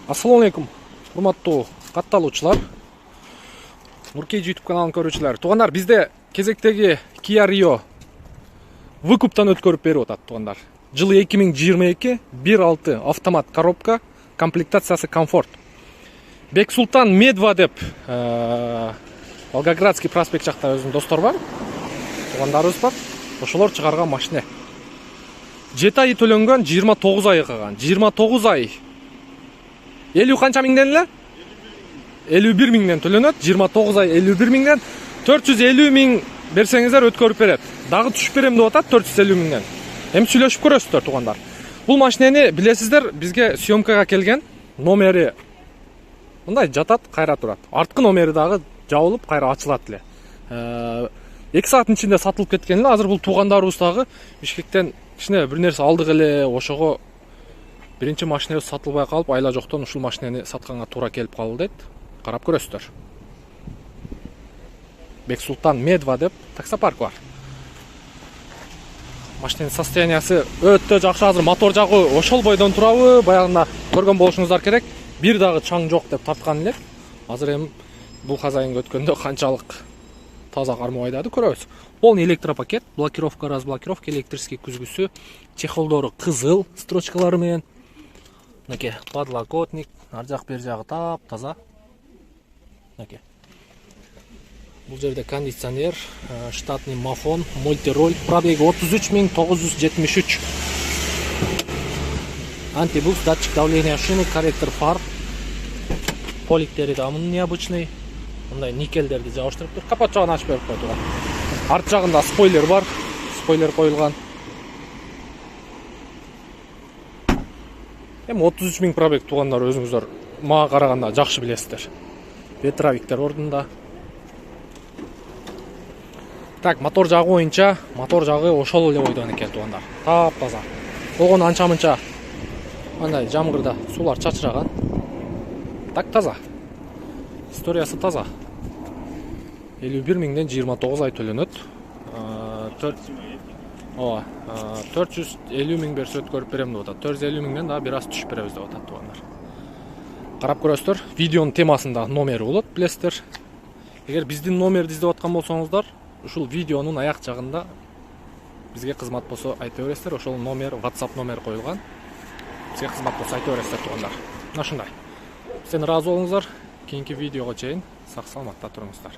Assalamu alaikum. Урматтуу катталуучулар. Нуркей YouTube каналын көрүүчүлөр. Туугандар, бизде кезектеги Kia Rio выкуптан өткөрүп берип атат, туугандар. Жылы 2022, 1.6 автомат коробка, комплектациясы комфорт. Бексултан Медва деп Волгоградский проспект жакта өзүнүн достор бар. Туугандарыбыз бар. Ошолор чыгарган машина. 7 ай төлөнгөн, 29 ай калган. 29 ай. 50 канча миңден эле? 51 миңден төлөнөт. 29 ай 51 миңден 450 миң берсеңиздер өткөрүп берет. Дагы түшүп берем деп атат 450 миңден. Эми сүйлөшүп көрөсүздөр, туугандар. Бул машинени билесиздер, бизге съемкага келген. Номери мындай жатат, кайра турат. Арткы номери дагы жабылып, кайра ачылат эле. 2 сааттын ичинде сатылып кеткен эле. Азыр бул туугандарыбыз дагы Бишкектен кичине бир нерсе алдык эле, ошого биринчи машинебиз сатылбай калып, айла жоктон ушул машинени сатканга туура келип калды дейт. Карап көрөсүздөр. Бексултан Медва деп таксопарк бар. Машиненин состояниясы өтө жакшы. Азыр мотор жагы ошол бойдон турабы, баягында көргөн болушуңуздар керек. Бир дагы чаң жок деп тарткан элек. Азыр эми бул хозяинге өткөндө канчалык таза кармоо айдады көрөбүз. Полный электропакет, блокировка, разблокировка, электрический күзгүсү, чехолдору кызыл строчкалары менен. Мынакей подлокотник, ар жак бер жагы тап таза. Мынакей. Бул жерде кондиционер, штатный мафон, мультироль, пробеги 33973. Антибукс, датчик давления шины, корректор фар. Поликтери да необычный. Мындай никелдерди жабыштырып тур. Капот жагын ачып берип койдуга. Арт жагында спойлер бар. Спойлер коюлган. Эми 33 миң пробег, туугандар, өзүңүздөр мага караганда жакшы билесиздер. Ветровиктер ордунда. Так, мотор жагы боюнча, мотор жагы ошол эле бойдон экен, туугандар. Тап таза. Болгону анча-мынча андай жамгырда суулар чачыраган. Так таза. Историясы таза. 51 миңден 29 ай төлөнөт. 450 миң берсе өткөрүп берем деп атат. 450 миңден дагы бир аз түшүп беребиз деп атат, туугандар. Карап көрөсүздөр. Видеонун темасында номери болот, билесиздер. Эгер биздин номерди издеп аткан болсоңуздар, ушул видеонун аяк жагында бизге кызмат болсо айта бересиздер. Ошол номер, WhatsApp номер коюлган. Бизге кызмат болсо айта бересиздер, туугандар. Мына ушундай. Сен ыраазы болуңуздар. Кийинки видеого чейин сак саламатта туруңуздар.